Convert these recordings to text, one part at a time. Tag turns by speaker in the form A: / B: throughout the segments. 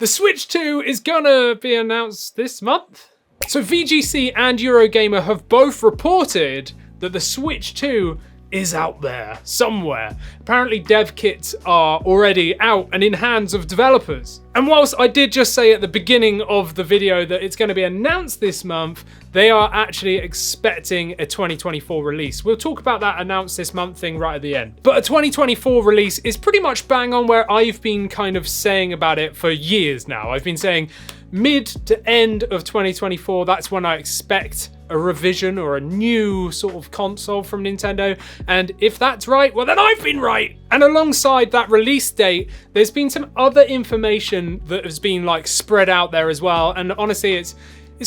A: The Switch 2 is gonna be announced this month. So VGC and Eurogamer have both reported that the Switch 2 is out there somewhere. Apparently dev kits are already out and in hands of developers. And whilst I did just say at the beginning of the video that it's going to be announced this month, they are actually expecting a 2024 release. We'll talk about that announced this month thing right at the end. But a 2024 release is pretty much bang on where I've been kind of saying about it for years now. I've been saying mid to end of 2024, that's when I expect a revision or a new sort of console from Nintendo. And if that's right, well then I've been right. And alongside that release date, there's been some other information that has been like spread out there as well. And honestly, it's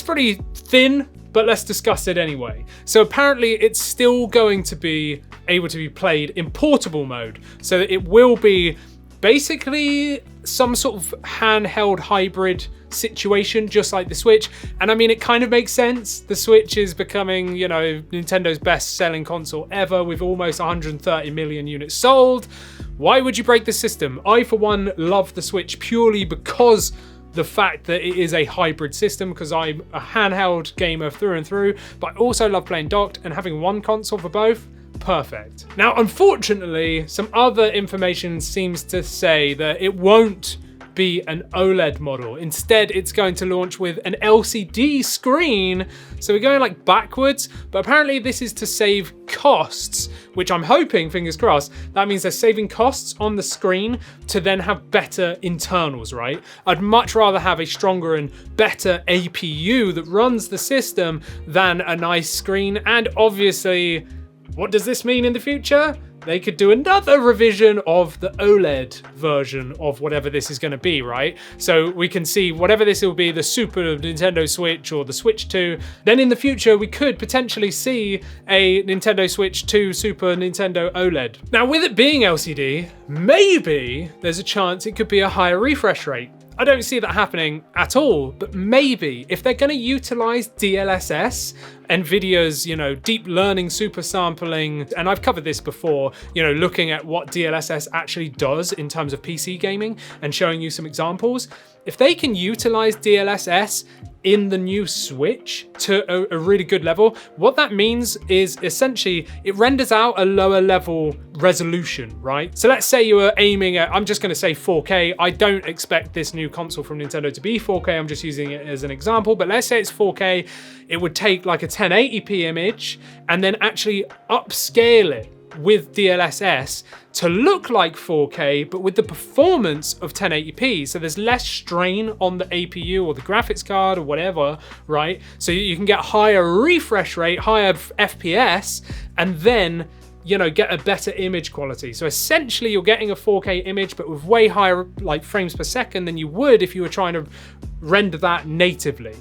A: pretty thin, but let's discuss it anyway. So apparently it's still going to be able to be played in portable mode. So that it will be basically some sort of handheld hybrid situation, just like the Switch. And I mean, it kind of makes sense. The Switch is becoming, you know, Nintendo's best selling console ever with almost 130 million units sold. Why would you break the system? I, for one, love the Switch purely because the fact that it is a hybrid system, because I'm a handheld gamer through and through, but I also love playing docked, and having one console for both, perfect. Now, unfortunately, some other information seems to say that it won't be an OLED model. Instead, it's going to launch with an LCD screen. So we're going like backwards, but apparently this is to save costs, which I'm hoping, fingers crossed, that means they're saving costs on the screen to then have better internals, right? I'd much rather have a stronger and better APU that runs the system than a nice screen. And obviously, what does this mean in the future? They could do another revision of the OLED version of whatever this is going to be, right? So we can see whatever this will be, the Super Nintendo Switch or the Switch 2. Then in the future, we could potentially see a Nintendo Switch 2 Super Nintendo OLED. Now, with it being LCD, maybe there's a chance it could be a higher refresh rate. I don't see that happening at all, but maybe if they're going to utilize DLSS, NVIDIA's, you know, deep learning super sampling, and I've covered this before, you know, looking at what DLSS actually does in terms of PC gaming and showing you some examples. If they can utilize DLSS in the new Switch to a really good level, what that means is essentially it renders out a lower level resolution, right? So let's say you were aiming at, I'm just going to say 4K. I don't expect this new console from Nintendo to be 4K. I'm just using it as an example, but let's say it's 4K. It would take like a 1080p image and then actually upscale it with DLSS to look like 4K, but with the performance of 1080p. So there's less strain on the APU or the graphics card or whatever, right? So you can get higher refresh rate, higher FPS, and then, you know, get a better image quality. So essentially you're getting a 4K image, but with way higher like frames per second than you would if you were trying to render that natively.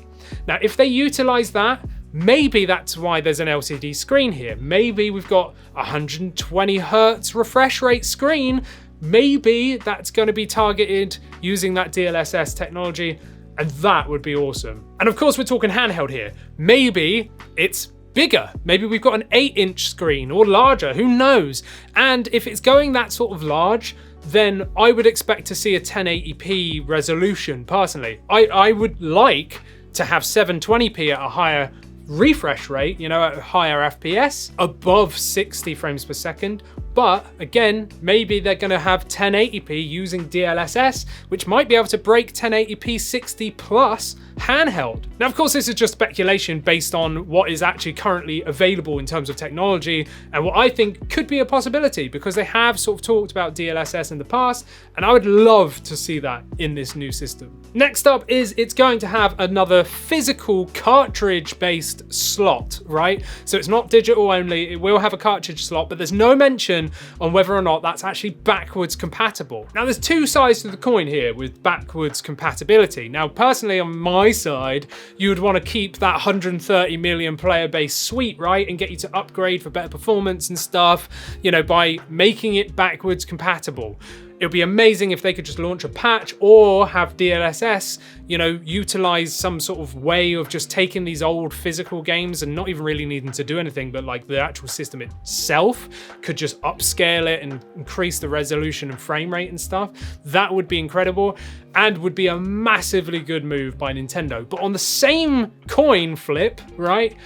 A: Now, if they utilize that, maybe that's why there's an LCD screen here. Maybe we've got 120 Hertz refresh rate screen. Maybe that's going to be targeted using that DLSS technology, and that would be awesome. And of course, we're talking handheld here. Maybe it's bigger. Maybe we've got an 8-inch screen or larger, who knows? And if it's going that sort of large, then I would expect to see a 1080p resolution personally. I would like to have 720p at a higher refresh rate, you know, at a higher FPS, above 60 frames per second. But again, maybe they're going to have 1080p using DLSS, which might be able to break 1080p 60 plus handheld. Now, of course, this is just speculation based on what is actually currently available in terms of technology and what I think could be a possibility, because they have sort of talked about DLSS in the past, and I would love to see that in this new system. Next up is it's going to have another physical cartridge-based slot, right? So it's not digital only, it will have a cartridge slot, but there's no mention on whether or not that's actually backwards compatible. Now, there's two sides to the coin here with backwards compatibility. Now, personally, on my side, you would want to keep that 130 million player base sweet, right? And get you to upgrade for better performance and stuff, you know, by making it backwards compatible. It would be amazing if they could just launch a patch or have DLSS, you know, utilize some sort of way of just taking these old physical games and not even really needing to do anything, but like the actual system itself could just upscale it and increase the resolution and frame rate and stuff. That would be incredible and would be a massively good move by Nintendo. But on the same coin flip, right,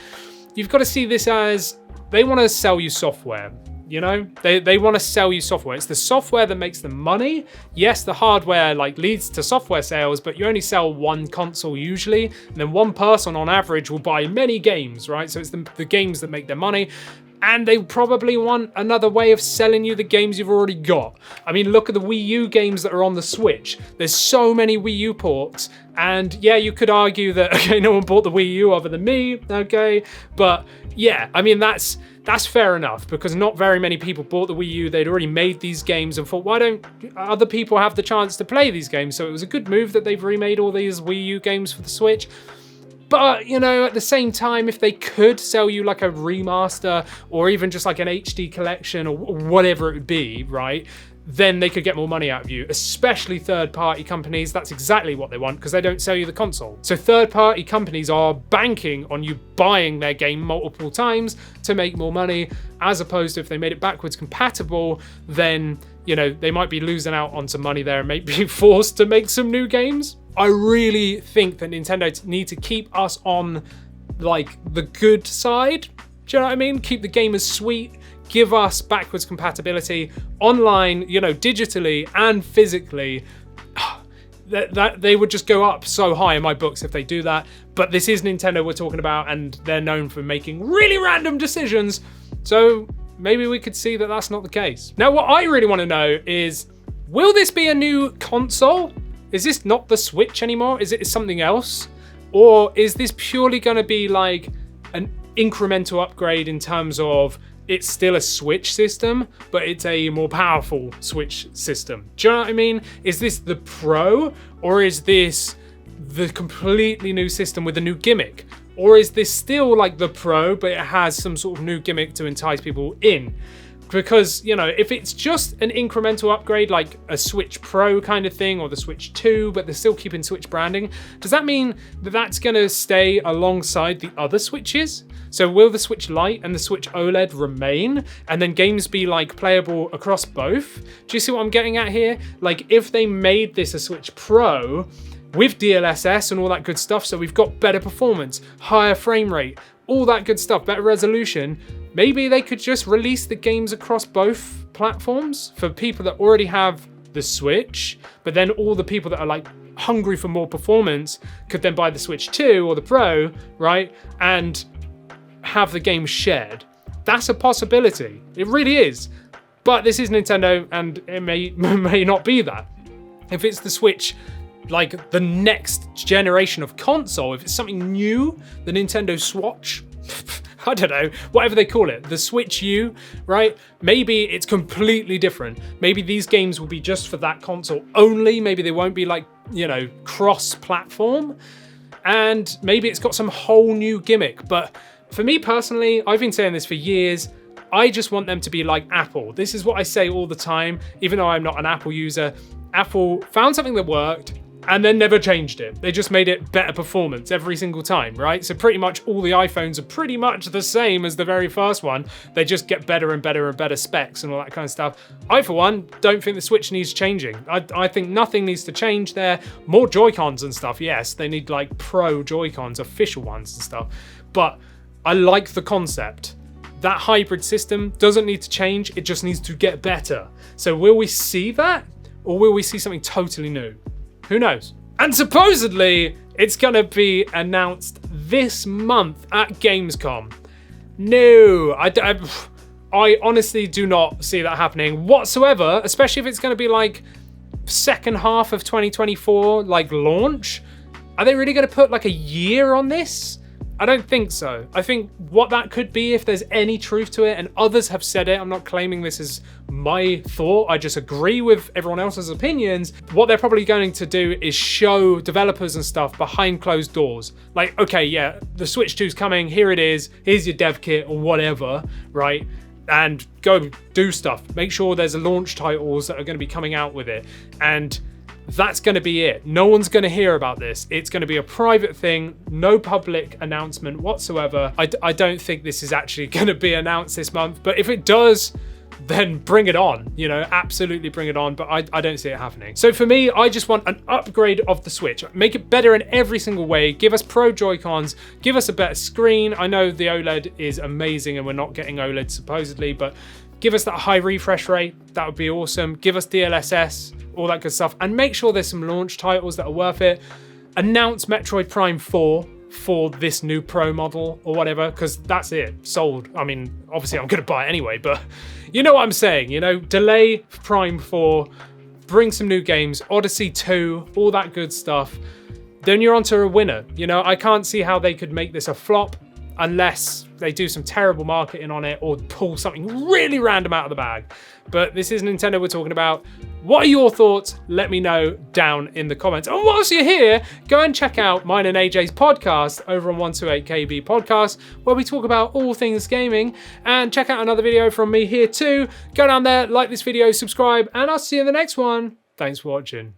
A: you've got to see this as they want to sell you software. You know, they want to sell you software. It's the software that makes the money. Yes, the hardware like leads to software sales, but you only sell one console usually, and then one person on average will buy many games, right? So it's the games that make their money. And they probably want another way of selling you the games you've already got. I mean, look at the Wii U games that are on the Switch. There's so many Wii U ports. And yeah, you could argue that, okay, no one bought the Wii U other than me, okay? But yeah, I mean, that's fair enough because not very many people bought the Wii U. They'd already made these games and thought, why don't other people have the chance to play these games? So it was a good move that they've remade all these Wii U games for the Switch. But, you know, at the same time, if they could sell you like a remaster or even just like an HD collection or whatever it would be, right, then they could get more money out of you, especially third-party companies. That's exactly what they want because they don't sell you the console. So third-party companies are banking on you buying their game multiple times to make more money, as opposed to if they made it backwards compatible, then, you know, they might be losing out on some money there and may be forced to make some new games. I really think that Nintendo need to keep us on like the good side. Do you know what I mean? Keep the game as sweet, give us backwards compatibility online, you know, digitally and physically. That they would just go up so high in my books if they do that. But this is Nintendo we're talking about, and they're known for making really random decisions. So maybe we could see that that's not the case. Now, what I really want to know is, will this be a new console? Is this not the Switch anymore? Is it something else? Or is this purely going to be like an incremental upgrade in terms of it's still a Switch system, but it's a more powerful Switch system? Do you know what I mean? Is this the Pro, or is this the completely new system with a new gimmick? Or is this still like the Pro, but it has some sort of new gimmick to entice people in? Because, you know, if it's just an incremental upgrade like a Switch Pro kind of thing or the Switch 2, but they're still keeping Switch branding, does that mean that that's going to stay alongside the other Switches? So will the Switch Lite and the Switch OLED remain and then games be like playable across both? Do you see what I'm getting at here? Like if they made this a Switch Pro with DLSS and all that good stuff, so we've got better performance, higher frame rate, all that good stuff, better resolution, maybe they could just release the games across both platforms for people that already have the Switch, but then all the people that are like hungry for more performance could then buy the Switch 2 or the Pro, right? And have the game shared. That's a possibility. It really is. But this is Nintendo and it may not be that. If it's the Switch, like the next generation of console, if it's something new, the Nintendo Swatch, I don't know, whatever they call it, the Switch U, right? Maybe it's completely different. Maybe these games will be just for that console only. Maybe they won't be like, you know, cross-platform. And maybe it's got some whole new gimmick. But for me personally, I've been saying this for years, I just want them to be like Apple. This is what I say all the time, even though I'm not an Apple user. Apple found something that worked and then never changed it. They just made it better performance every single time, right? So pretty much all the iPhones are pretty much the same as the very first one. They just get better and better and better specs and all that kind of stuff. I, for one, don't think the Switch needs changing. I think nothing needs to change there. More Joy-Cons and stuff, yes. They need like Pro Joy-Cons, official ones and stuff. But I like the concept. That hybrid system doesn't need to change, it just needs to get better. So will we see that? Or will we see something totally new? Who knows? And supposedly, it's gonna be announced this month at Gamescom. No, I honestly do not see that happening whatsoever, especially if it's gonna be like second half of 2024, like launch. Are they really gonna put like a year on this? I don't think so. I think what that could be, if there's any truth to it, and others have said it, I'm not claiming this is my thought, I just agree with everyone else's opinions. What they're probably going to do is show developers and stuff behind closed doors. Like, okay, yeah, the Switch 2's coming, here it is, here's your dev kit or whatever, right? and go do stuff. Make sure there's launch titles that are going to be coming out with it. And that's going to be it. No one's going to hear about this. It's going to be a private thing, no public announcement whatsoever. I don't think this is actually going to be announced this month, but if it does, then bring it on, you know, absolutely bring it on, but I don't see it happening. So for me, I just want an upgrade of the Switch. Make it better in every single way. Give us Pro Joy-Cons, give us a better screen. I know the OLED is amazing and we're not getting OLED supposedly, but give us that high refresh rate. That would be awesome. Give us DLSS, all that good stuff, and make sure there's some launch titles that are worth it. Announce Metroid Prime 4 for this new Pro model or whatever, because that's it, sold. I mean, obviously I'm gonna buy it anyway, but you know what I'm saying, you know, delay Prime 4, bring some new games, Odyssey 2, all that good stuff. Then you're onto a winner. You know, I can't see how they could make this a flop unless they do some terrible marketing on it or pull something really random out of the bag. But this is Nintendo we're talking about. What are your thoughts? Let me know down in the comments. And whilst you're here, go and check out mine and AJ's podcast over on 128KB Podcast, where we talk about all things gaming. And check out another video from me here too. Go down there, like this video, subscribe, and I'll see you in the next one. Thanks for watching.